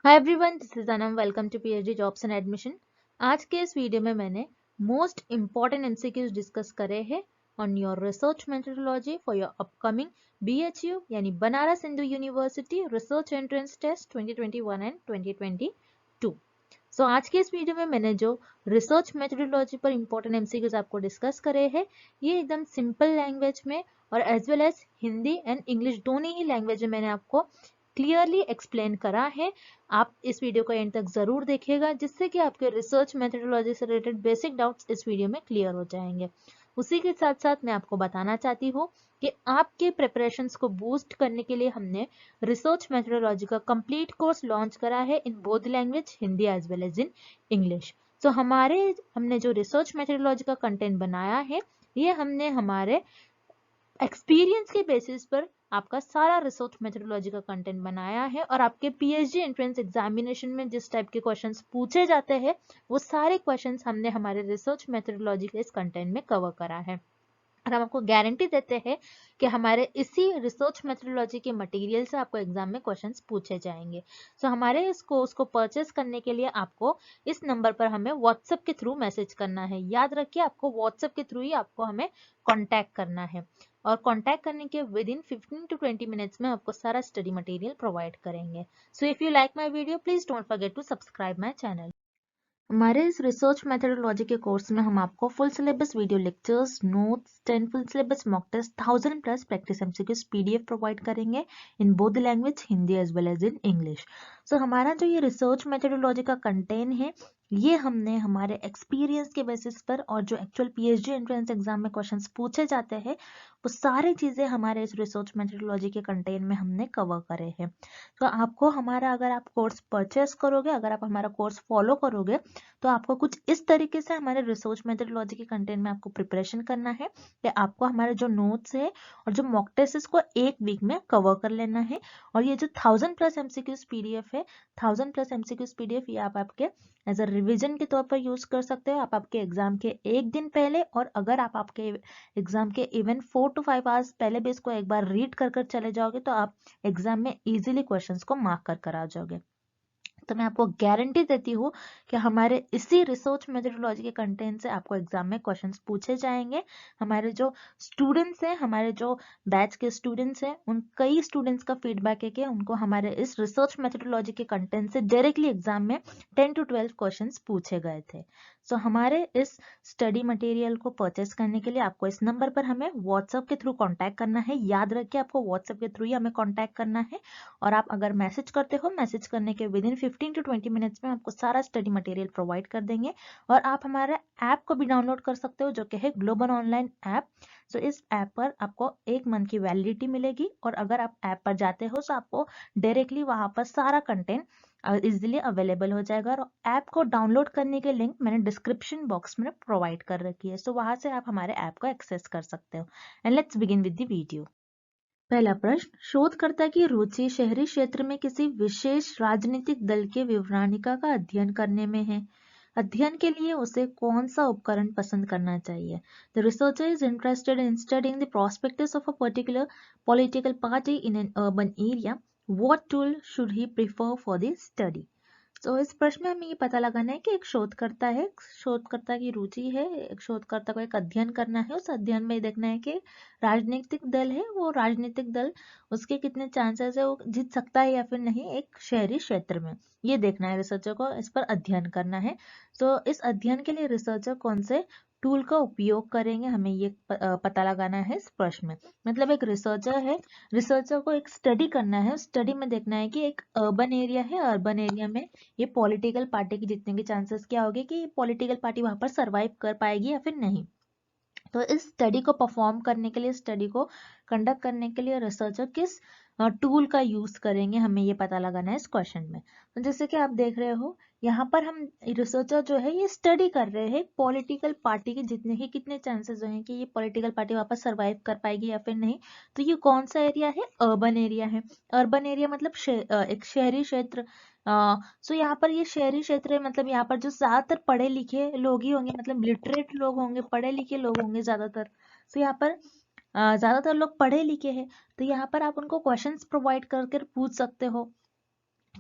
Hi everyone, this is Anam. Welcome to PhD jobs and admission. आज के इस video में मैंने मोस्ट इंपॉर्टेंट एमसीक्यूज डिस्कस करे हैं on your research methodology for your upcoming BHU यानी Banaras Hindu university research entrance test 2021 and 2022। So आज के इस वीडियो में मैंने जो रिसर्च मेथोडोलॉजी पर इंपॉर्टेंट एमसीक्यूज आपको डिस्कस करे हैं, ये एकदम सिंपल लैंग्वेज में और as well as Hindi and English दोनों ही लैंग्वेज में मैंने आपको क्लियरली एक्सप्लेन करा है। आप इस वीडियो को एंड तक जरूर देखिएगा, जिससे कि आपके रिसर्च मेथोडोलॉजी से रिलेटेड बेसिक डाउट्स इस वीडियो में क्लियर हो जाएंगे। उसी के साथ साथ मैं आपको बताना चाहती हूँ कि आपके प्रिपरेशंस को बूस्ट करने के लिए हमने रिसर्च मेथोडोलॉजी का कंप्लीट कोर्स लॉन्च करा है in both language, Hindi as well as in English. तो हमने जो रिसर्च मेथोडोलॉजी का कंटेंट बनाया है, ये हमने हमारे एक्सपीरियंस के बेसिस पर आपका सारा रिसर्च मेथोडोलॉजी का कंटेंट बनाया है, और आपके पीएचडी एंट्रेंस एग्जामिनेशन में जिस टाइप के क्वेश्चंस पूछे जाते हैं, वो सारे क्वेश्चंस हमने हमारे रिसर्च मेथोडोलॉजी के इस कंटेंट में कवर करा है। और हम आपको गारंटी देते हैं कि हमारे इसी रिसर्च मेथोडोलॉजी के मटेरियल से आपको एग्जाम में क्वेश्चंस पूछे जाएंगे। सो हमारे इस कोर्स को परचेस करने के लिए आपको इस नंबर पर हमें व्हाट्सएप के थ्रू मैसेज करना है। याद रखिए, आपको व्हाट्सएप के थ्रू ही आपको हमें कॉन्टैक्ट करना है, और कॉन्टैक्ट करने के विद इन 15 to 20 मिनट्स में आपको सारा स्टडी मटेरियल प्रोवाइड करेंगे। So if you like my video, please don't forget to subscribe my channel. हमारे इस रिसर्च मेथोडोलॉजी के कोर्स में हम आपको full syllabus video lectures, notes, 10 full syllabus mock test, 1000 plus practice MCQs PDF provide करेंगे in both language, Hindi as well as in English. So हमारा जो ये रिसर्च मेथोडोलॉजी का कंटेंट है, ये हमने हमारे एक्सपीरियंस के बेसिस पर और जो एक्चुअल पीएचडी एंट्रेंस एग्जाम में क्वेश्चंस पूछे जाते हैं, वो सारी चीजें हमारे इस रिसर्च मेथोडोलॉजी के कंटेंट में हमने कवर करे हैं। तो आपको हमारा, अगर आप कोर्स परचेस करोगे, अगर आप हमारा कोर्स फॉलो करोगे, तो आपको कुछ इस तरीके से हमारे रिसर्च मेथोडोलॉजी के कंटेंट में आपको प्रिपरेशन करना है कि आपको हमारे जो नोट्स है और जो मॉक टेस्ट को एक वीक में कवर कर लेना है। और ये जो 1000 प्लस एमसीक्यूज पीडीएफ है, 1000 प्लस एमसीक्यूज पीडीएफ, ये आप आपके एज अ रिविजन के तौर पर यूज कर सकते हो। आप आपके एग्जाम के एक दिन पहले, और अगर आप आपके एग्जाम के इवन 4 to 5 आवर्स पहले भी इसको एक बार रीड कर चले जाओगे, तो आप एग्जाम में इजीली क्वेश्चंस को मार्क कर आ जाओगे। तो मैं आपको गारंटी देती हूँ कि हमारे इसी रिसर्च मेथोडोलॉजी के कंटेंट से आपको एग्जाम में क्वेश्चंस पूछे जाएंगे। हमारे जो स्टूडेंट्स हैं, हमारे जो बैच के स्टूडेंट्स हैं, उन कई स्टूडेंट्स का फीडबैक है कि उनको हमारे इस रिसर्च मेथोडोलॉजी के कंटेंट से डायरेक्टली एग्जाम में 10 to 12 क्वेश्चंस पूछे गए थे। सो हमारे इस स्टडी मटेरियल को परचेस करने के लिए आपको इस नंबर पर हमें व्हाट्सएप के थ्रू कॉन्टैक्ट करना है। याद रखिए, आपको व्हाट्सएप के थ्रू ही हमें कॉन्टैक्ट करना है। और आप अगर मैसेज करते हो, मैसेज करने के विद इन 15 to 20 मिनट्स में आपको सारा स्टडी मटेरियल प्रोवाइड कर देंगे। और आप हमारे ऐप को भी डाउनलोड कर सकते हो, जो कि है ग्लोबल ऑनलाइन ऐप। सो इस ऐप पर आपको 1 मंथ की वैलिडिटी मिलेगी, और अगर आप ऐप पर जाते हो तो आपको डायरेक्टली वहां पर सारा कंटेंट इजिली अवेलेबल हो जाएगा। और ऐप को डाउनलोड करने के लिंक मैंने डिस्क्रिप्शन बॉक्स में प्रोवाइड कर रखी है। सो वहां से आप हमारे ऐप को एक्सेस कर सकते हो। And let's begin with the video. पहला प्रश्न, शोधकर्ता की रुचि शहरी क्षेत्र में किसी विशेष राजनीतिक दल के विवरणिका का अध्ययन करने में है। अध्ययन के लिए उसे कौन सा उपकरण पसंद करना चाहिए? The researcher is interested in studying the prospectus of a particular political party in an urban area. What tool should he prefer for the study? तो इस प्रश्न में हमें ये पता लगाना है कि एक शोधकर्ता है, शोधकर्ता की रुचि है, एक शोधकर्ता को एक अध्ययन करना है। उस अध्ययन में देखना है कि राजनीतिक दल है, वो राजनीतिक दल, उसके कितने चांसेस है वो जीत सकता है या फिर नहीं एक शहरी क्षेत्र में। ये देखना है रिसर्चर को, इस पर अध्ययन करना है। तो इस अध्ययन के लिए रिसर्चर कौन से टूल का उपयोग करेंगे, हमें ये पता लगाना है इस प्रश्न में। मतलब एक रिसर्चर है, रिसर्चर को एक स्टडी करना है। स्टडी में देखना है कि एक अर्बन एरिया है, अर्बन एरिया में ये पॉलिटिकल पार्टी की जीतने के चांसेस क्या होंगे, कि पॉलिटिकल पार्टी वहां पर सरवाइव कर पाएगी या फिर नहीं। तो इस स्टडी को परफॉर्म करने के लिए, स्टडी को कंडक्ट करने के लिए रिसर्चर किस टूल का यूज करेंगे, हमें ये पता लगाना है इस क्वेश्चन में। तो जैसे कि आप देख रहे हो, यहाँ पर हम रिसर्चर जो है ये स्टडी कर रहे हैं पॉलिटिकल पार्टी के जीतने के कितने चांसेस जो हैं, कि ये पॉलिटिकल पार्टी वापस सरवाइव कर पाएगी या फिर नहीं। तो ये कौन सा एरिया है? अर्बन एरिया है। अर्बन एरिया मतलब एक शहरी क्षेत्र। सो यहाँ पर ये शहरी क्षेत्र है, मतलब यहाँ पर जो ज्यादातर पढ़े लिखे लोग ही होंगे, मतलब लिटरेट लोग होंगे, पढ़े लिखे लोग होंगे ज्यादातर। तो यहाँ पर ज्यादातर लोग पढ़े लिखे हैं, तो यहाँ पर आप उनको क्वेश्चंस प्रोवाइड करके पूछ सकते हो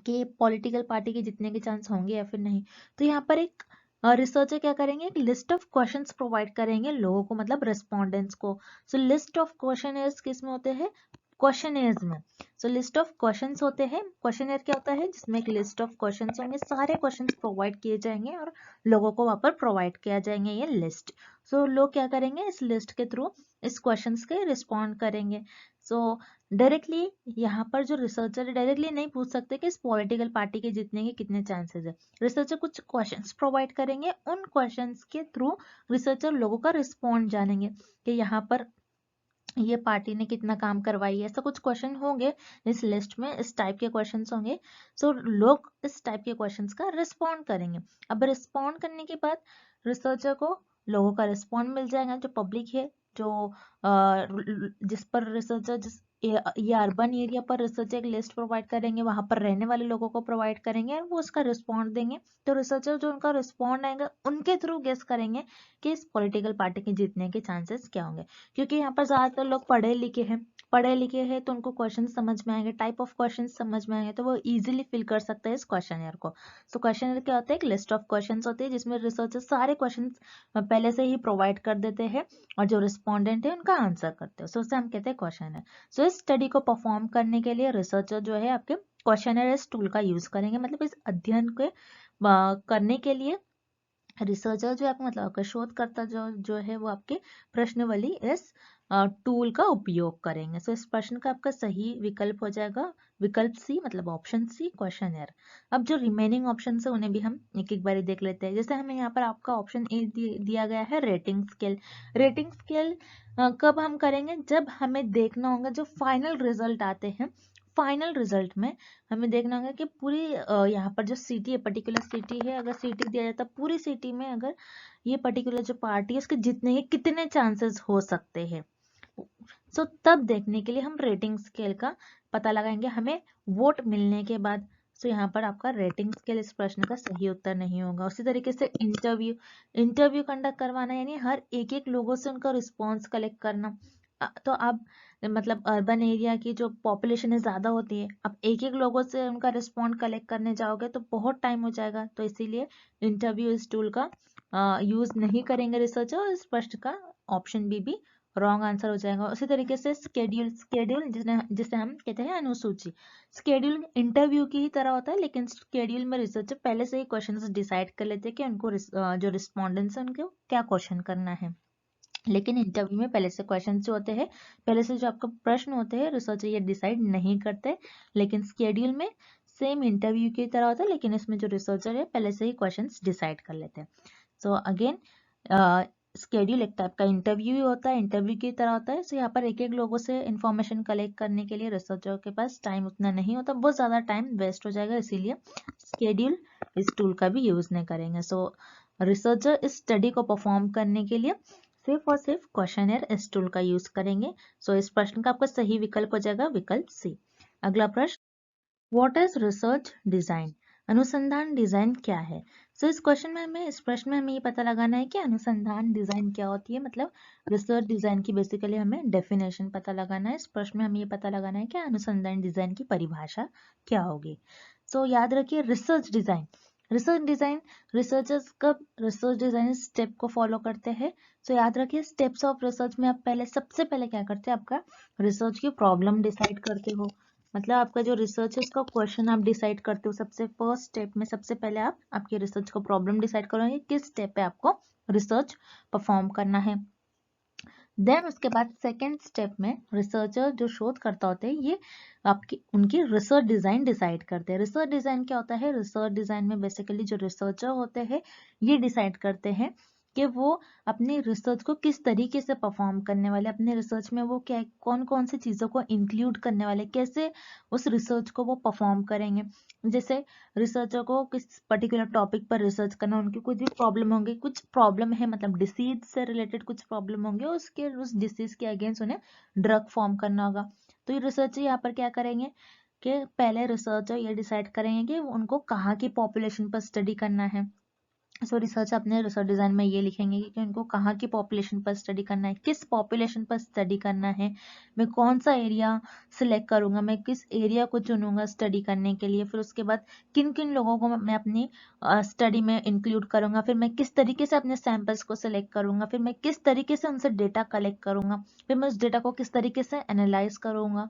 कि पॉलिटिकल पार्टी के जीतने के चांस होंगे या फिर नहीं। तो यहाँ पर एक रिसर्चर क्या करेंगे, एक लिस्ट ऑफ क्वेश्चंस प्रोवाइड करेंगे लोगों को, मतलब रेस्पोंडेंट्स को। सो लिस्ट ऑफ क्वेश्चनर्स किस में होते हैं, क्वेश्चनर्स में। सो लिस्ट ऑफ क्वेश्चंस होते हैं, क्वेश्चनर क्या होता है, जिसमें एक लिस्ट ऑफ क्वेश्चंस होंगे, सारे क्वेश्चंस प्रोवाइड किए जाएंगे और लोगों को वहां पर प्रोवाइड किया जाएंगे ये लिस्ट। सो लोग क्या करेंगे, इस लिस्ट के थ्रू इस क्वेश्चंस के रिस्पॉन्ड करेंगे। सो डायरेक्टली यहाँ पर जो रिसर्चर डायरेक्टली नहीं पूछ सकते कि इस पॉलिटिकल पार्टी के जीतने के कितने चांसेस है। रिसर्चर कुछ क्वेश्चंस प्रोवाइड करेंगे, उन क्वेश्चंस के थ्रू रिसर्चर लोगों का रिस्पॉन्ड जानेंगे कि यहाँ पर ये पार्टी ने कितना काम करवाई है, ऐसा कुछ क्वेश्चन होंगे इस लिस्ट में, इस टाइप के क्वेश्चंस होंगे। सो लोग इस टाइप के क्वेश्चंस का रिस्पॉन्ड करेंगे। अब रिस्पॉन्ड करने के बाद रिसर्चर को लोगों का रिस्पॉन्ड मिल जाएगा, जो पब्लिक है, जो जिस पर रिसर्चर ये अर्बन एरिया पर रिसर्चर एक लिस्ट प्रोवाइड करेंगे, वहां पर रहने वाले लोगों को प्रोवाइड करेंगे और वो उसका रिस्पॉन्ड देंगे। तो रिसर्चर जो उनका रिस्पॉन्ड आएगा उनके थ्रू गेस करेंगे कि इस पॉलिटिकल पार्टी के जीतने के चांसेस क्या होंगे। क्योंकि यहाँ पर ज्यादातर लोग पढ़े लिखे हैं तो उनको क्वेश्चन समझ में आएंगे, टाइप ऑफ क्वेश्चन समझ में आएंगे, तो वो इजीली फिल कर सकते हैं इस क्वेश्चनर को। सो क्वेश्चनर क्या होता है, एक लिस्ट ऑफ क्वेश्चन होती है जिसमें रिसर्चर सारे क्वेश्चन पहले से ही प्रोवाइड कर देते हैं और जो रिस्पॉन्डेंट है उनका आंसर करते हैं। सो उसे हम कहते हैं क्वेश्चनर। सो इस स्टडी को परफॉर्म करने के लिए रिसर्चर जो है आपके क्वेश्चनर इस टूल का यूज करेंगे। मतलब इस अध्ययन के करने के लिए रिसर्चर जो है आपका, मतलब आपका शोधकर्ता जो है वो आपके प्रश्नावली इस टूल का उपयोग करेंगे। सो इस प्रश्न का आपका सही विकल्प हो जाएगा विकल्प सी, मतलब ऑप्शन सी, क्वेश्चनर। अब जो रिमेनिंग ऑप्शन है उन्हें भी हम एक एक बारी देख लेते हैं। जैसे हमें यहाँ पर आपका ऑप्शन ए दिया गया है रेटिंग स्केल। रेटिंग स्केल कब हम करेंगे, जब हमें देखना होगा जो फाइनल रिजल्ट आते हैं, फाइनल रिजल्ट में हमें देखना होगा कि पूरी यहाँ पर जो सिटी है, पर्टिकुलर सिटी है, अगर सिटी दिया जाता है पूरी सिटी में अगर ये पर्टिकुलर जो पार्टी है उसके जीतने के कितने चांसेस हो सकते हैं। सो तब देखने के लिए हम रेटिंग स्केल का पता लगाएंगे हमें वोट मिलने के बाद। सो यहाँ पर आपका रेटिंग स्केल इस प्रश्न का सही उत्तर नहीं होगा। उसी तरीके से इंटरव्यू कंडक्ट करवाना, यानी हर एक एक लोगों से उनका रिस्पॉन्स कलेक्ट करना। तो अब मतलब अर्बन एरिया की जो पॉपुलेशन है ज्यादा होती है, अब एक एक लोगों से उनका रिस्पॉन्ड कलेक्ट करने जाओगे तो बहुत टाइम हो जाएगा। तो इसीलिए इंटरव्यू इस टूल का यूज नहीं करेंगे रिसर्चर। इस प्रश्न का ऑप्शन बी रॉन्ग आंसर हो जाएगा। उसी तरीके से स्केड्यूल जिसे हम कहते हैं अनुसूची। स्केड्यूल इंटरव्यू की ही तरह होता है, लेकिन स्केड्यूल में रिसर्चर पहले से ही क्वेश्चंस डिसाइड कर लेते हैं कि उनको जो रिस्पॉन्डेंट्स है उनको क्या क्वेश्चन करना है। लेकिन इंटरव्यू में पहले से क्वेश्चन जो होते हैं, पहले से जो आपका प्रश्न होते हैं, रिसर्चर ये डिसाइड नहीं करते। लेकिन स्केड्यूल में सेम इंटरव्यू की तरह होता है, लेकिन इसमें जो रिसर्चर है पहले से ही क्वेश्चंस डिसाइड कर लेते हैं। सो अगेन स्केड्यूल एक टाइप का इंटरव्यू ही होता है, इंटरव्यू की तरह होता है। सो यहाँ पर एक एक लोगों से इंफॉर्मेशन कलेक्ट करने के लिए रिसर्चर के पास टाइम उतना नहीं होता, बहुत ज्यादा टाइम वेस्ट हो जाएगा, इसीलिए स्केड्यूल इस टूल का भी यूज नहीं करेंगे। सो रिसर्चर इस स्टडी को परफॉर्म करने के लिए सिर्फ और सिर्फ क्वेश्चनर इस टूल का यूज करेंगे। सो इस प्रश्न का आपका सही विकल्प हो जाएगा विकल्प सी। अगला प्रश्न, व्हाट इज रिसर्च डिजाइन, अनुसंधान डिजाइन क्या है। सो इस क्वेश्चन में हमें, इस प्रश्न में हमें ये पता लगाना है कि अनुसंधान डिजाइन क्या होती है। मतलब रिसर्च डिजाइन की बेसिकली हमें डेफिनेशन पता लगाना है। इस प्रश्न में हमें ये पता लगाना है कि अनुसंधान डिजाइन की परिभाषा क्या होगी। सो याद रखिए रिसर्च डिजाइन रिसर्चर्स कब रिसर्च डिजाइन स्टेप को फॉलो करते हैं। सो याद रखिए स्टेप्स ऑफ रिसर्च में आप सबसे पहले क्या करते हैं, आपका रिसर्च की प्रॉब्लम डिसाइड करते हो। मतलब आपका जो रिसर्च है उसका क्वेश्चन आप डिसाइड करते हो। सबसे फर्स्ट स्टेप में सबसे पहले आप आपके रिसर्च को प्रॉब्लम डिसाइड करोगे, किस स्टेप पे आपको रिसर्च परफॉर्म करना है। देन उसके बाद सेकेंड स्टेप में रिसर्चर जो शोध करता होते हैं, ये आपकी उनकी रिसर्च डिजाइन डिसाइड करते हैं। रिसर्च डिजाइन क्या होता है, रिसर्च डिजाइन में बेसिकली जो रिसर्चर होते हैं ये डिसाइड करते हैं कि वो अपनी रिसर्च को किस तरीके से परफॉर्म करने वाले, अपने रिसर्च में वो क्या कौन कौन सी चीजों को इंक्लूड करने वाले, कैसे उस रिसर्च को वो परफॉर्म करेंगे। जैसे रिसर्चर को किस पर्टिकुलर टॉपिक पर रिसर्च करना, उनकी कुछ भी प्रॉब्लम होंगी, कुछ प्रॉब्लम है मतलब डिसीज से रिलेटेड कुछ प्रॉब्लम होंगे, उसके उस डिसीज के अगेंस्ट उन्हें ड्रग फॉर्म करना होगा। तो ये रिसर्चर यहाँ पर क्या करेंगे कि पहले रिसर्चर ये डिसाइड करेंगे कि उनको कहाँ की पॉपुलेशन पर स्टडी करना है, सो रिसर्च अपने रिसर्च डिजाइन में ये लिखेंगे कि उनको कहाँ की पॉपुलेशन पर स्टडी करना है, किस पॉपुलेशन पर स्टडी करना है, मैं कौन सा एरिया सिलेक्ट करूंगा, मैं किस एरिया को चुनूंगा स्टडी करने के लिए, फिर उसके बाद किन किन लोगों को मैं अपनी स्टडी में इंक्लूड करूंगा, फिर मैं किस तरीके से अपने सैंपल्स को सिलेक्ट करूंगा, फिर मैं किस तरीके से उनसे डेटा कलेक्ट करूंगा, फिर मैं उस डेटा को किस तरीके से एनालाइज करूंगा।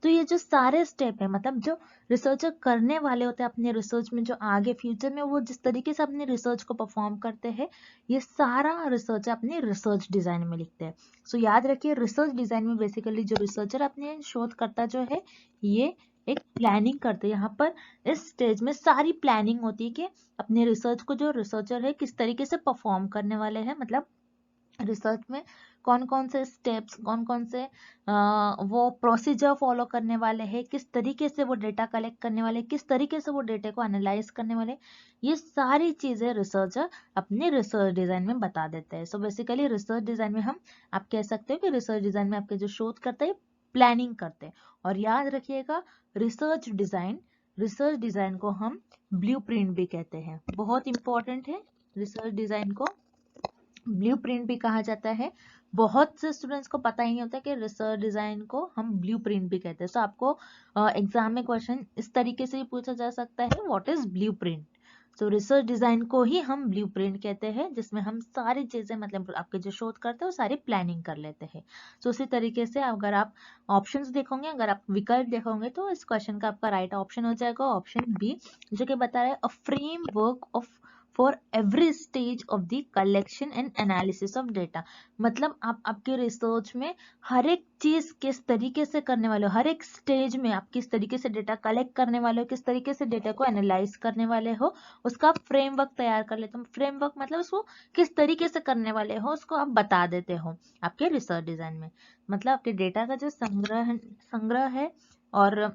तो ये जो सारे स्टेप है, मतलब जो रिसर्चर करने वाले होते हैं अपने रिसर्च में, जो आगे फ्यूचर में वो जिस तरीके से अपने रिसर्च को परफॉर्म करते हैं, ये सारा रिसर्च अपने रिसर्च डिजाइन में लिखते हैं। सो याद रखिए, रिसर्च डिजाइन में बेसिकली जो रिसर्चर अपने शोधकर्ता जो है ये एक प्लानिंग करते हैं। यहाँ पर इस स्टेज में सारी प्लानिंग होती है कि अपने रिसर्च को जो रिसर्चर है किस तरीके से परफॉर्म करने वाले हैं, मतलब रिसर्च में कौन कौन से स्टेप्स, कौन कौन से वो प्रोसीजर फॉलो करने वाले हैं, किस तरीके से वो डेटा कलेक्ट करने वाले, किस तरीके से वो डेटा को एनालाइज करने वाले, ये सारी चीजें रिसर्चर अपने रिसर्च डिजाइन में बता देते हैं। सो बेसिकली रिसर्च डिजाइन में हम आप कह सकते हो कि रिसर्च डिजाइन में आपके जो शोध करते हैं प्लानिंग करते हैं। और याद रखिएगा, रिसर्च डिजाइन को हम ब्लूप्रिंट भी कहते हैं, बहुत इंपॉर्टेंट है। रिसर्च डिजाइन को ब्लूप्रिंट भी कहा जाता है। बहुत से स्टूडेंट्स को पता ही नहीं होता कि रिसर्च डिजाइन को हम ब्लूप्रिंट भी कहते हैं। सो आपको एग्जाम में क्वेश्चन इस तरीके से भी पूछा जा सकता है, what is blueprint. So research design को ही हम ब्लूप्रिंट कहते हैं, जिसमें हम सारी चीजें, मतलब आपके जो शोध करते हैं वो सारी प्लानिंग कर लेते हैं। सो उसी तरीके से अगर आप ऑप्शंस देखोगे, अगर आप विकल्प देखोगे, तो इस क्वेश्चन का आपका राइट ऑप्शन हो जाएगा ऑप्शन बी, जो कि बता रहा है a framework of for every stage of the collection and analysis of data. मतलब आप आपके रिसर्च में हर एक चीज किस तरीके से करने वाले हो, हर एक स्टेज में आप किस तरीके से डेटा कलेक्ट करने वाले हो, किस तरीके से डेटा को एनालाइज करने वाले हो, उसका आप फ्रेमवर्क तैयार कर लेते हो। फ्रेमवर्क मतलब उसको किस तरीके से करने वाले हो उसको आप बता देते हो आपके रिसर्च डिजाइन में। मतलब आपके डेटा का जो संग्रह है और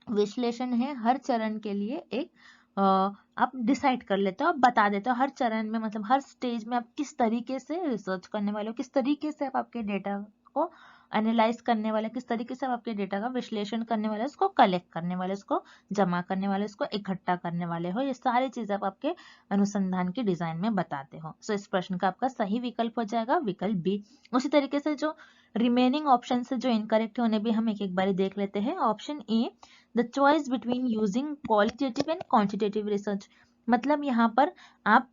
विश्लेषण है, हर चरण के लिए एक आप डिसाइड कर लेते हो, आप बता देते हो हर चरण में, मतलब हर स्टेज में आप किस तरीके से रिसर्च करने वाले हो, किस तरीके से आप आपके डेटा को एनालाइज करने वाले, किस तरीके से आप आपके डेटा का विश्लेषण करने वाले, उसको कलेक्ट करने वाले, उसको जमा करने वाले, उसको इकट्ठा करने वाले हो। ये सारी चीजें आप आपके अनुसंधान की डिजाइन में बताते हो। सो इस प्रश्न का आपका सही विकल्प हो जाएगा विकल्प बी। उसी तरीके से जो रिमेनिंग ऑप्शन से जो इनकरेक्ट होने भी हम एक एक बारी देख लेते हैं। Option A, the choice between using qualitative and quantitative research. मतलब यहाँ पर आप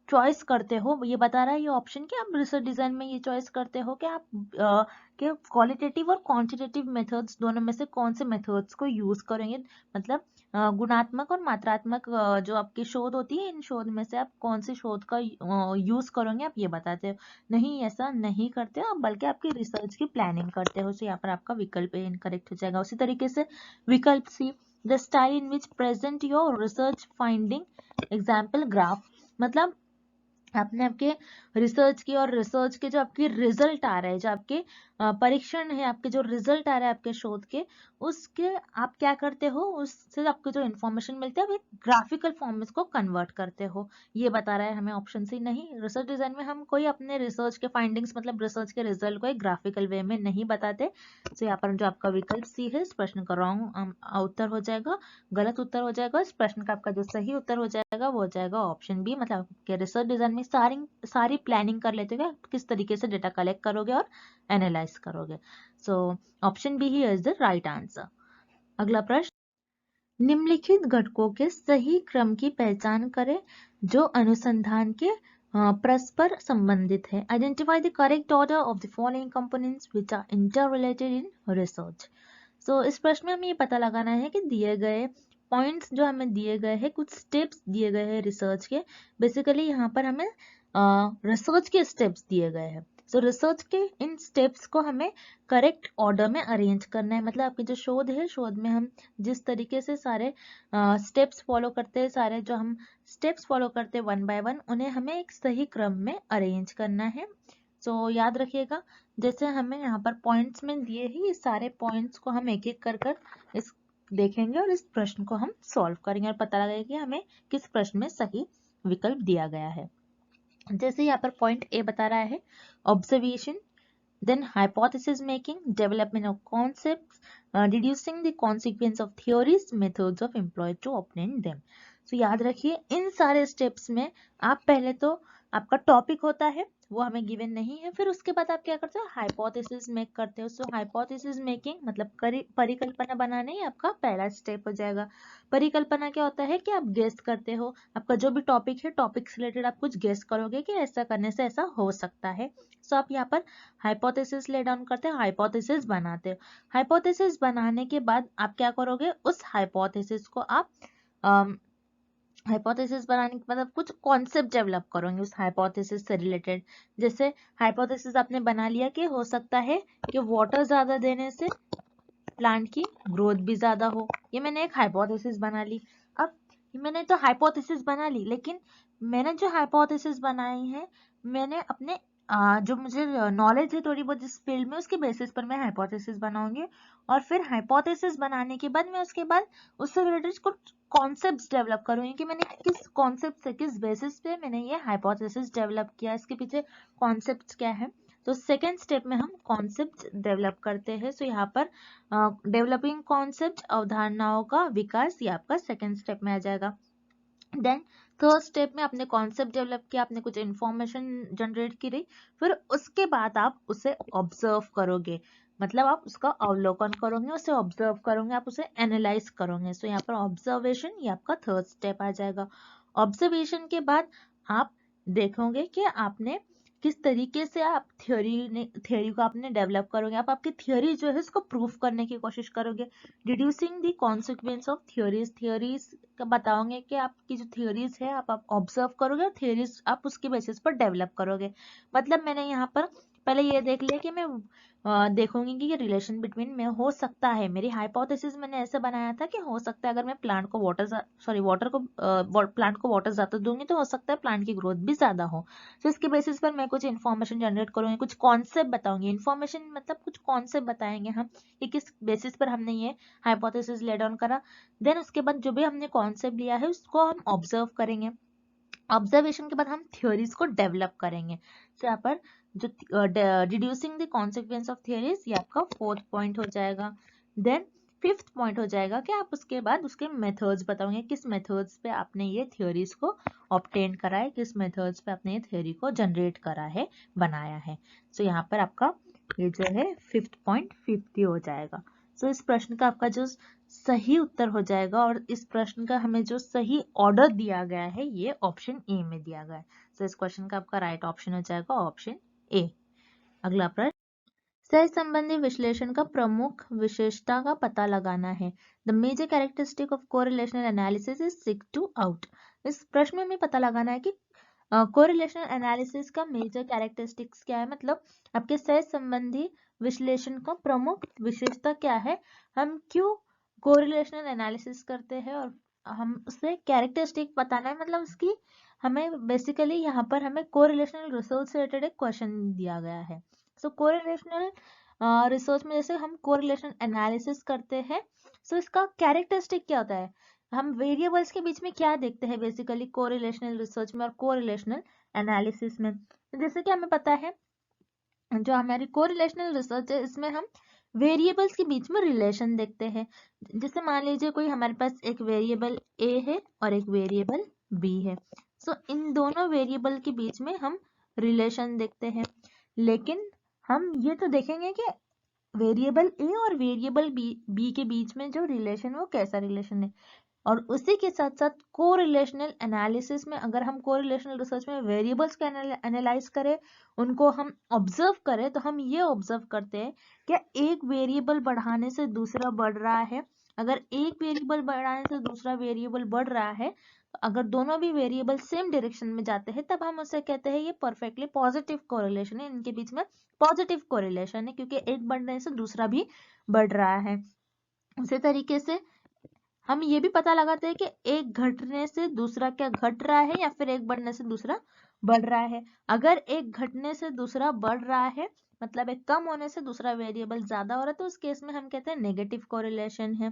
चॉइस करते हो, ये बता रहा है ये ऑप्शन कि आप रिसर्च डिजाइन में ये चॉइस करते हो कि आप कि क्वालिटेटिव और क्वांटिटेटिव मेथड्स दोनों में से कौन से मेथड्स को यूज करेंगे। मतलब गुणात्मक और मात्रात्मक जो आपकी शोध होती है, इन शोध में से आप कौन सी शोध का यूज करोगे, आप ये बताते हो। नहीं, ऐसा नहीं करते हो, बल्कि आपकी रिसर्च की प्लानिंग करते हो। तो यहाँ पर आपका विकल्प इनकरेक्ट हो जाएगा। उसी तरीके से विकल्प C, the style in which present your research finding example graph. मतलब आपने आपके रिसर्च की और रिसर्च के जो आपके रिजल्ट आ रहे हैं, जो आपके परीक्षण है, आपके जो रिजल्ट आ रहा है आपके शोध के, उसके आप क्या करते हो, उससे आपको जो इन्फॉर्मेशन मिलती है आप एक ग्राफिकल फॉर्म में इसको कन्वर्ट करते हो, ये बता रहा है हमें ऑप्शन सी। नहीं, रिसर्च डिजाइन में हम कोई अपने रिसर्च के फाइंडिंग्स, मतलब रिसर्च के रिजल्ट को एक ग्राफिकल वे में नहीं बताते। तो यहाँ पर जो आपका विकल्प सी है, इस प्रश्न का रॉन्ग उत्तर हो जाएगा, गलत उत्तर हो जाएगा। इस प्रश्न का आपका जो सही उत्तर हो जाएगा वो हो जाएगा ऑप्शन बी। मतलब आपके रिसर्च डिजाइन में सारी प्लानिंग कर लेते हो किस तरीके से डेटा कलेक्ट करोगे और एनालाइज करोगे। सो ऑप्शन बी ही इज द राइट आंसर। अगला प्रश्न, निम्नलिखित घटकों के सही क्रम की पहचान करें जो अनुसंधान के परस्पर संबंधित है। Identify the correct order of the following components which are interrelated in research. So इस प्रश्न में हमें ये पता लगाना है कि दिए गए पॉइंट्स जो हमें दिए गए हैं, कुछ स्टेप्स दिए गए हैं रिसर्च के। बेसिकली यहाँ पर हमें रिसर्च के स्टेप्स दिए गए हैं। सो रिसर्च के इन स्टेप्स को हमें करेक्ट ऑर्डर में अरेंज करना है। मतलब आपकी जो शोध है, शोध में हम जिस तरीके से सारे स्टेप्स फॉलो करते हैं, सारे जो हम स्टेप्स फॉलो करते हैं वन बाय वन, उन्हें हमें एक सही क्रम में अरेंज करना है। सो याद रखिएगा, जैसे हमें यहाँ पर पॉइंट्स में दिए ही, ये सारे पॉइंट्स को हम एक एक कर इस देखेंगे और इस प्रश्न को हम सॉल्व करेंगे और पता लगेगा कि हमें किस प्रश्न में सही विकल्प दिया गया है। जैसे यहाँ पर पॉइंट ए बता रहा है observation, then hypothesis making, development of concepts, deducing the consequence of theories, methods of employed to obtain them. तो याद रखिए इन सारे स्टेप्स में आप पहले तो आपका टॉपिक होता है वो हमें गिवन नहीं है, फिर उसके बाद आप क्या करते हो, हाइपोथेसिस मेक करते हो। सो हाइपोथेसिस मेकिंग मतलब परिकल्पना बनाना ही आपका पहला स्टेप हो जाएगा। परिकल्पना क्या होता है कि आप गेस करते हो, आपका जो भी टॉपिक है टॉपिक से रिलेटेड आप कुछ गेस करोगे कि ऐसा करने से ऐसा हो सकता है। सो आप यहाँ पर हाइपोथेसिस ले डाउन करते हो, हाइपोथेसिस बनाते हो। हाइपोथेसिस बनाने के बाद आप क्या करोगे, उस हाइपोथेसिस को आप हाइपोथेसिस बनाने के बाद आप कुछ कॉन्सेप्ट डेवलप करोगे उस हाइपोथेसिस से रिलेटेड। जैसे हाइपोथेसिस आपने बना लिया कि हो सकता है कि वाटर ज्यादा देने से प्लांट की ग्रोथ भी ज्यादा हो, ये मैंने एक हाइपोथेसिस बना ली। अब मैंने तो हाइपोथेसिस बना ली, लेकिन मैंने जो हाइपोथेसिस बनाई है मैंने अपने जो मुझे नॉलेज है थोड़ी बहुत इस फील्ड में उसके बेसिस पर मैं हाइपोथेसिस बनाऊंगी। और फिर हाइपोथेसिस बनाने के बाद मैं उसके बाद उससे रिलेटेड कुछ कॉन्सेप्ट्स डेवलप करूंगी कि मैंने किस कॉन्सेप्ट से किस बेसिस पे मैंने ये हाइपोथेसिस डेवलप किया, इसके पीछे कॉन्सेप्ट्स क्या है। तो सेकेंड स्टेप में हम कॉन्सेप्ट डेवलप करते हैं। सो यहाँ पर डेवलपिंग कॉन्सेप्ट, अवधारणाओं का विकास, ये आपका सेकेंड स्टेप में आ जाएगा। देन थर्ड स्टेप में आपने कॉन्सेप्ट डेवलप किया, आपने कुछ इंफॉर्मेशन जनरेट की रही, फिर उसके बाद आप उसे ऑब्जर्व करोगे, मतलब आप उसका अवलोकन करोगे, उसे ऑब्जर्व करोगे, आप उसे एनालाइज करोगे। सो यहाँ पर ऑब्जर्वेशन ये आपका थर्ड स्टेप आ जाएगा। ऑब्जर्वेशन के बाद आप देखोगे कि आपने किस तरीके से आप थ्योरी को आपने डेवलप करोगे, आप आपकी थ्योरी जो है उसको प्रूफ करने की कोशिश करोगे। डिड्यूसिंग द कॉन्सिक्वेंस ऑफ थ्योरीज का बताओगे कि आपकी जो थ्योरीज है आप ऑब्जर्व करोगे और थ्योरीज आप उसके बेसिस पर डेवलप करोगे। मतलब मैंने यहाँ पर पहले ये देख लिया कि मैं देखूंगी कि ये रिलेशन बिटवीन में हो सकता है, मेरी हाइपोथेसिस मैंने ऐसे बनाया था कि हो सकता है अगर मैं प्लांट को प्लांट को वाटर ज्यादा दूंगी तो हो सकता है प्लांट की ग्रोथ भी ज्यादा हो। तो इसके बेसिस पर मैं कुछ इन्फॉर्मेशन जनरेट करूंगी, कुछ कॉन्सेप्ट बताऊंगी। इन्फॉर्मेशन मतलब कुछ कॉन्सेप्ट बताएंगे हम कि किस बेसिस पर हमने ये हाइपोथेसिस ले डाउन करा। देन उसके बाद जो भी हमने कॉन्सेप्ट लिया है उसको हम ऑब्जर्व करेंगे। ऑब्जर्वेशन के बाद हम थ्योरीज को डेवलप करेंगे। तो यहाँ पर जो reducing the consequence of theories ये आपका फोर्थ पॉइंट हो जाएगा। देन फिफ्थ पॉइंट हो जाएगा कि आप उसके बाद उसके मेथड्स बताओगे, किस मेथड्स पे आपने ये थ्योरीज को ऑब्टेन करा है, किस मेथड्स पे आपने ये थ्योरी को जनरेट करा है, बनाया है। सो यहाँ पर आपका ये जो है फिफ्थ पॉइंट 50 हो जाएगा। सो इस प्रश्न का आपका जो सही उत्तर हो जाएगा, और इस प्रश्न का हमें जो सही ऑर्डर दिया गया है ये ऑप्शन ए में दिया गया है। तो इस क्वेश्चन का आपका राइट ऑप्शन हो जाएगा ऑप्शन ए। अगला प्रश्न, सह संबंधी विश्लेषण का प्रमुख विशेषता का पता लगाना है। The major characteristic of correlational analysis is seek to out. इस प्रश्न में हमें पता लगाना है कि कोरिलेशनल एनालिसिस का मेजर कैरेक्टरिस्टिक्स क्या है, मतलब आपके सह संबंधी विश्लेषण का प्रमुख विशेषता क्या है, हम क्यों कोरिलेशनल एनालिसिस करते हैं, और हम उससे कैरेक्टरिस्टिक बताना है, मतलब उसकी हमें बेसिकली यहाँ पर हमें कोरिलेशनल रिसर्च से रिलेटेड एक क्वेश्चन दिया गया है। सो कोरिलेशनल रिसर्च में जैसे हम कोरिलेशन एनालिसिस करते हैं, सो इसका कैरेक्टरिस्टिक क्या होता है, हम वेरिएबल्स के बीच में क्या देखते हैं बेसिकली कोरिलेशनल रिसर्च में और कोरिलेशनल एनालिसिस में। जैसे कि हमें पता है जो हमारी कोरिलेशनल रिसर्च है इसमें हम वेरिएबल्स के बीच में रिलेशन देखते हैं। जैसे मान लीजिए कोई हमारे पास एक वेरिएबल ए है और एक वेरिएबल बी है। सो इन दोनों वेरिएबल के बीच में हम रिलेशन देखते हैं, लेकिन हम ये तो देखेंगे कि वेरिएबल ए और वेरिएबल बी के बीच में जो रिलेशन है वो कैसा रिलेशन है। और उसी के साथ साथ कोरिलेशनल एनालिसिस में अगर हम कोरिलेशनल रिसर्च में वेरिएबल्स को एनालाइज करें, उनको हम ऑब्जर्व करें, तो हम ये ऑब्जर्व करते हैं कि एक वेरिएबल बढ़ाने से दूसरा बढ़ रहा है। अगर एक वेरिएबल बढ़ाने से दूसरा वेरिएबल बढ़ रहा है, अगर दोनों भी वेरिएबल सेम डायरेक्शन में जाते हैं तब हम उसे कहते हैं ये परफेक्टली पॉजिटिव कोरिलेशन है, इनके बीच में पॉजिटिव कोरिलेशन है क्योंकि एक बढ़ने से दूसरा भी बढ़ रहा है। उसी तरीके से हम ये भी पता लगाते हैं कि एक घटने से दूसरा क्या घट रहा है या फिर एक बढ़ने से दूसरा बढ़ रहा है। अगर एक घटने से दूसरा बढ़ रहा है मतलब एक कम होने से दूसरा वेरिएबल ज्यादा हो रहा है, तो उस केस में हम कहते हैं नेगेटिव कोरिलेशन है।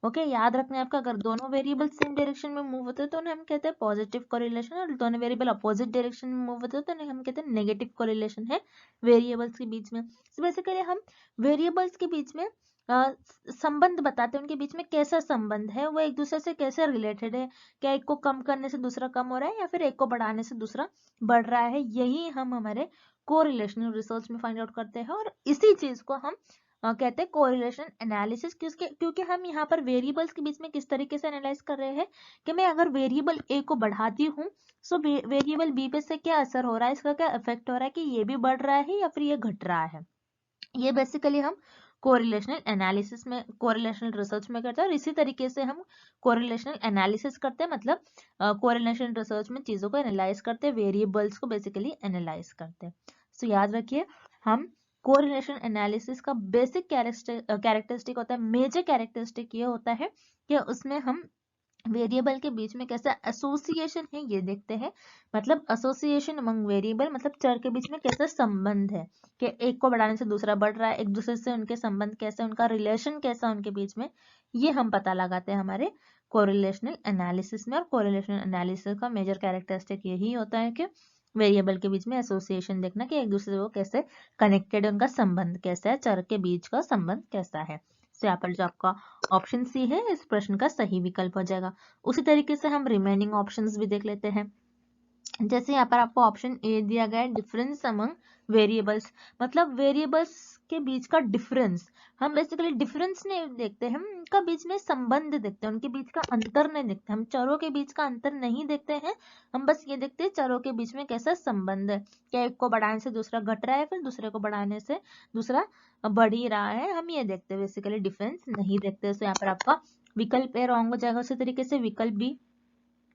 ओके, याद रखना है आपका, अगर दोनों वेरिएबल सेम डायरेक्शन में मूव होते हैं तो उन्हें हम कहते हैं पॉजिटिव कोरिलेशन, और दोनों वेरिएबल अपोजिट डायरेक्शन में मूव होते हैं तो उन्हें हम कहते हैं नेगेटिव कोरिलेशन है वेरिएबल्स के बीच में। बेसिकली हम वेरिएबल्स के बीच में संबंध बताते हैं, उनके बीच में कैसा संबंध है, वो एक दूसरे से कैसे रिलेटेड है, क्या एक को कम करने से दूसरा कम हो रहा है या फिर एक को बढ़ाने से दूसरा बढ़ रहा है। यही हम हमारे कोरिलेशनल रिसर्च में फाइंड आउट करते हैं और इसी चीज को हम कहते हैं कोरिलेशन एनालिसिस। क्योंकि हम यहाँ पर वेरिएबल्स के बीच में किस तरीके से एनालाइज कर रहे हैं कि मैं अगर वेरिएबल ए को बढ़ाती हूँ सो वेरिएबल बी पे से क्या असर हो रहा है, इसका क्या इफेक्ट हो रहा है, कि ये भी बढ़ रहा है या फिर ये घट रहा है। ये बेसिकली हम कोरिलेशनल एनालिसिस में, कोरिलेशनल रिसर्च में करते हैं और इसी तरीके से हम कोरिलेशनल एनालिसिस करते हैं, मतलब कोरिलेशनल रिसर्च में चीजों को एनालाइज करते हैं, वेरिएबल्स को बेसिकली एनालाइज करते हैं। सो याद रखिए, हम कोरिलेशन एनालिसिस का बेसिक कैरेक्टरिस्टिक होता है, मेजर कैरेक्टरिस्टिक ये होता है कि उसमें हम वेरिएबल के बीच में कैसा एसोसिएशन है ये देखते हैं, मतलब एसोसिएशन अमंग वेरिएबल, मतलब चर के बीच में कैसा संबंध है कि एक को बढ़ाने से दूसरा बढ़ रहा है, एक दूसरे से उनके संबंध कैसे, उनका रिलेशन कैसा उनके बीच में, ये हम पता लगाते हैं हमारे कोरिलेशनल एनालिसिस में। और कोरिलेशनल एनालिसिस का मेजर कैरेक्टरिस्टिक यही होता है कि वेरिएबल के बीच में एसोसिएशन देखना कि एक दूसरे को कैसे कनेक्टेड है, उनका संबंध कैसा है, चर के बीच का संबंध कैसा है। तो यहाँ पर जो आपका ऑप्शन सी है इस प्रश्न का सही विकल्प हो जाएगा। उसी तरीके से हम रिमेनिंग ऑप्शंस भी देख लेते हैं। जैसे यहाँ पर आपको ऑप्शन ए दिया गया है डिफरेंस अमंग वेरिएबल्स, मतलब वेरिएबल्स के बीच का डिफरेंस। हम बेसिकली डिफरेंस नहीं देखते, हम उनका बीच में संबंध देखते हैं, उनके बीच का अंतर नहीं देखते, हम चरों के बीच का अंतर नहीं देखते हैं, हम बस ये देखते हैं चरों के बीच में कैसा संबंध है, क्या एक को बढ़ाने से दूसरा घट रहा है, फिर दूसरे को बढ़ाने से दूसरा बढ़ ही रहा है, हम ये देखते हैं, बेसिकली डिफरेंस नहीं देखते। तो यहाँ पर आपका विकल्प ए रॉन्ग हो जाएगा। उसी तरीके से विकल्प बी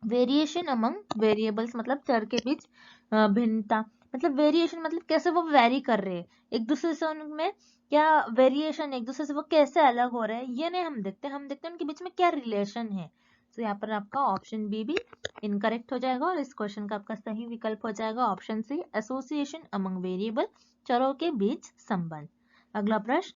वेरिएशन अमंग वेरिएबल्स, मतलब चर के बीच भिन्नता, मतलब वेरिएशन मतलब कैसे वो वेरी कर रहे हैं एक दूसरे से, उनमें क्या वेरिएशन, एक दूसरे से वो कैसे अलग हो रहे हैं, ये नहीं हम देखते, हम देखते हैं उनके बीच में क्या रिलेशन है। तो यहाँ पर आपका ऑप्शन बी भी इनकरेक्ट हो जाएगा और इस क्वेश्चन का आपका सही विकल्प हो जाएगा option C, association among variable, चरों के बीच संबंध। अगला प्रश्न,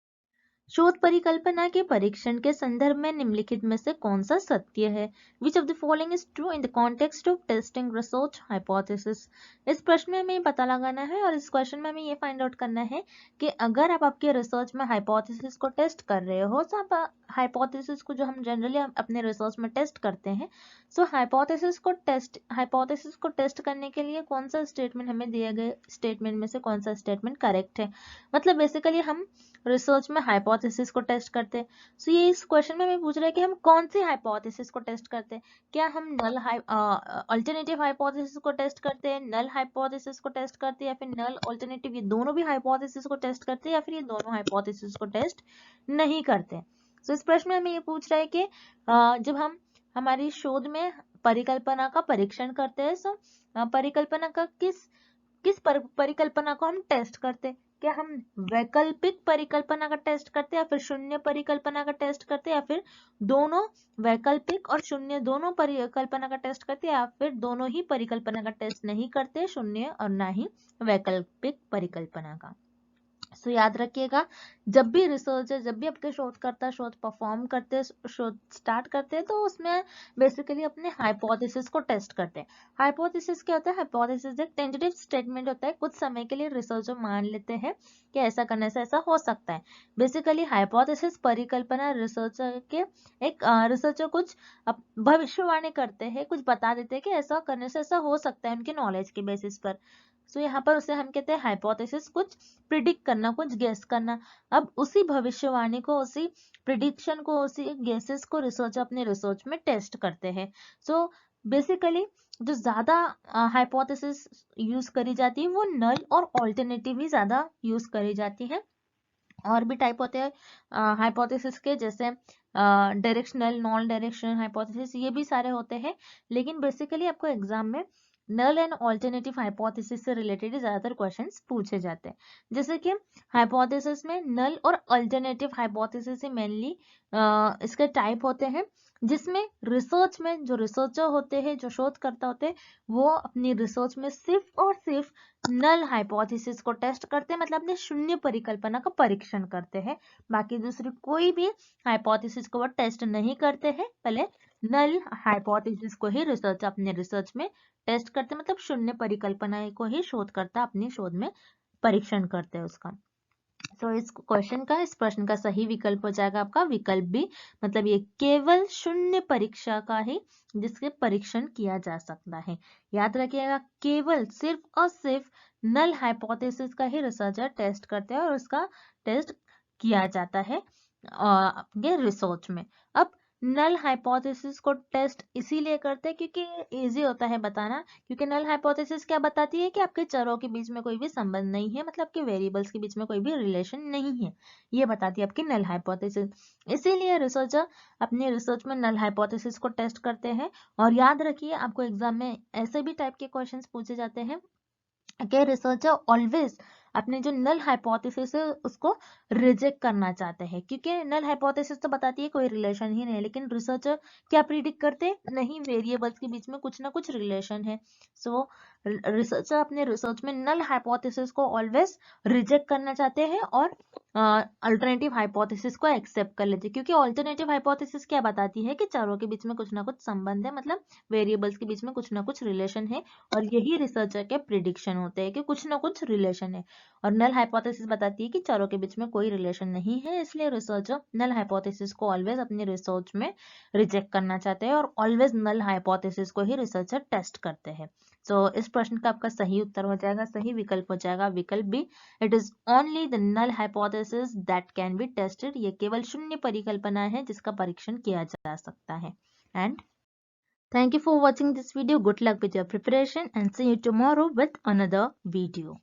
शोध परिकल्पना के परीक्षण के संदर्भ में निम्नलिखित में से कौन सा सत्य है? Which of the following is true in the context of testing research hypothesis? इस प्रश्न में हमें पता लगाना है और इस क्वेश्चन में हमें ये फाइंड आउट करना है कि अगर आप आपके रिसर्च में हाइपोथेसिस को टेस्ट कर रहे हो, तो आप हाइपोथेसिस को, जो हम जनरली अपने रिसर्च में टेस्ट करते हैं, सो हाइपोथेसिस को टेस्ट करने के लिए कौन सा स्टेटमेंट, हमें दिए गए स्टेटमेंट में से कौन सा स्टेटमेंट करेक्ट है। मतलब बेसिकली हम रिसर्च में हाइपोथेसिस को टेस्ट करते हैं। सो ये इस क्वेश्चन में हमें पूछ रहा है कि हम कौन सी हाइपोथेसिस को टेस्ट करते हैं, क्या हम नल अल्टरनेटिव हाइपोथेसिस को टेस्ट करते हैं, नल हाइपोथेसिस को टेस्ट करते हैं, या फिर नल अल्टरनेटिव, ये दोनों भी हाइपोथेसिस को टेस्ट करते हैं, या फिर ये दोनों हाइपोथेसिस को टेस्ट नहीं करते। सो इस प्रश्न में हमें ये पूछ रहा है कि जब हम हमारी शोध में परिकल्पना का परीक्षण करते हैं, सो परिकल्पना का किस परिकल्पना को हम टेस्ट करते हैं, क्या हम वैकल्पिक परिकल्पना का टेस्ट करते हैं, या फिर शून्य परिकल्पना का टेस्ट करते हैं, या फिर दोनों वैकल्पिक और शून्य दोनों परिकल्पना का टेस्ट करते हैं, या फिर दोनों ही परिकल्पना का टेस्ट नहीं करते, शून्य और ना ही वैकल्पिक परिकल्पना का। सो याद रखिएगा, जब भी रिसर्चर, जब भी आपके शोधकर्ता शोध परफॉर्म करते हैं, शोध स्टार्ट करते हैं, तो उसमें बेसिकली अपने हाइपोथेसिस को टेस्ट करते हैं। हाइपोथेसिस क्या होता है? हाइपोथेसिस एक टेंटेटिव स्टेटमेंट होता है, कुछ समय के लिए रिसर्चर मान लेते हैं कि ऐसा करने से ऐसा हो सकता है। बेसिकली हाइपोथेसिस परिकल्पना रिसर्चर के रिसर्चर कुछ भविष्यवाणी करते हैं, कुछ बता देते हैं कि ऐसा करने से ऐसा हो सकता है उनके नॉलेज के बेसिस पर। सो यहाँ पर उसे हम कहते हैं हाइपोथेसिस, कुछ प्रिडिक्ट करना, कुछ गेस करना। अब उसी भविष्यवाणी को, उसी प्रिडिक्शन को, उसी गेसेस को रिसर्चर अपने रिसर्च में टेस्ट करते हैं। सो बेसिकली जो ज्यादा हाइपोथेसिस यूज करी जाती है वो नल और ऑल्टरनेटिव ही ज्यादा यूज करी जाती है। और भी टाइप होते हैं हाइपोथेसिस के, जैसे डायरेक्शनल, नॉन डायरेक्शनल हाइपोथेसिस, ये भी सारे होते हैं। लेकिन बेसिकली आपको एग्जाम में नल एंड ऑल्टरनेटिव हाइपोथेसिस से रिलेटेड ज्यादातर क्वेश्चंस पूछे जाते हैं। जैसे कि हाइपोथेसिस में नल और अल्टरनेटिव हाइपोथेसिस से मेनली इसके टाइप होते हैं, जिसमें रिसर्च में जो रिसर्चर होते हैं, जो शोधकर्ता होते हैं, वो अपनी रिसर्च में सिर्फ और सिर्फ नल हाइपोथेसिस को टेस्ट करते हैं, मतलब अपने शून्य परिकल्पना का परीक्षण करते हैं। बाकी दूसरी कोई भी हाइपोथेसिस को वो टेस्ट नहीं करते हैं, पहले नल हाइपोथेसिस को ही रिसर्च अपने रिसर्च में टेस्ट करते हैं, मतलब शून्य परिकल्पना को ही शोधकर्ता अपनी शोध में परीक्षण करते हैं उसका। तो इस क्वेश्चन का, इस प्रश्न का सही विकल्प हो जाएगा आपका विकल्प बी, मतलब ये केवल शून्य परीक्षा का ही जिसके परीक्षण किया जा सकता है। याद रखिएगा, केवल सिर्फ और सिर्फ नल हाइपोथेसिस का ही रिसर्चर टेस्ट करते हैं और उसका टेस्ट किया जाता है आपके रिसर्च में। अब नल हाइपोथेसिस को टेस्ट इसीलिए करते हैं क्योंकि इजी होता है बताना, क्योंकि नल हाइपोथेसिस क्या बताती है कि आपके चरों के बीच में कोई भी संबंध नहीं है, मतलब आपके वेरिएबल्स के बीच में कोई भी रिलेशन नहीं है, ये बताती है आपकी नल हाइपोथेसिस। इसीलिए रिसर्चर अपने रिसर्च में नल हाइपोथेसिस को टेस्ट करते हैं। और याद रखिए, आपको एग्जाम में ऐसे भी टाइप के क्वेश्चंस पूछे जाते हैं कि रिसर्चर ऑलवेज अपने जो नल हाइपोथेसिस है उसको रिजेक्ट करना चाहते हैं, क्योंकि नल हाइपोथेसिस तो बताती है कोई रिलेशन ही नहीं है, लेकिन रिसर्चर क्या प्रिडिक्ट करते हैं, नहीं, वेरिएबल्स के बीच में कुछ ना कुछ रिलेशन है। सो रिसर्चर अपने रिसर्च में नल हाइपोथेसिस को ऑलवेज रिजेक्ट करना चाहते हैं और अल्टरनेटिव हाइपोथेसिस को एक्सेप्ट कर लेते हैं, क्योंकि अल्टरनेटिव हाइपोथेसिस क्या बताती है कि चारों के बीच में कुछ ना कुछ संबंध है, मतलब वेरिएबल्स के बीच में कुछ ना कुछ रिलेशन है, और यही रिसर्चर के प्रिडिक्शन होते हैं कि कुछ ना कुछ रिलेशन है। और नल हाइपोथेसिस बताती है कि चारों के बीच में कोई रिलेशन नहीं है, इसलिए रिसर्चर नल हाइपोथेसिस को ऑलवेज अपने रिसर्च में रिजेक्ट करना चाहते हैं और ऑलवेज नल हाइपोथेसिस को ही रिसर्चर टेस्ट करते हैं। तो इस प्रश्न का आपका सही उत्तर हो जाएगा, सही विकल्प हो जाएगा विकल्प B, it is only the null hypothesis that can be tested. ये केवल शून्य परिकल्पना है जिसका परीक्षण किया जा सकता है। And thank you for watching this video. Good luck with your preparation and see you tomorrow with another video.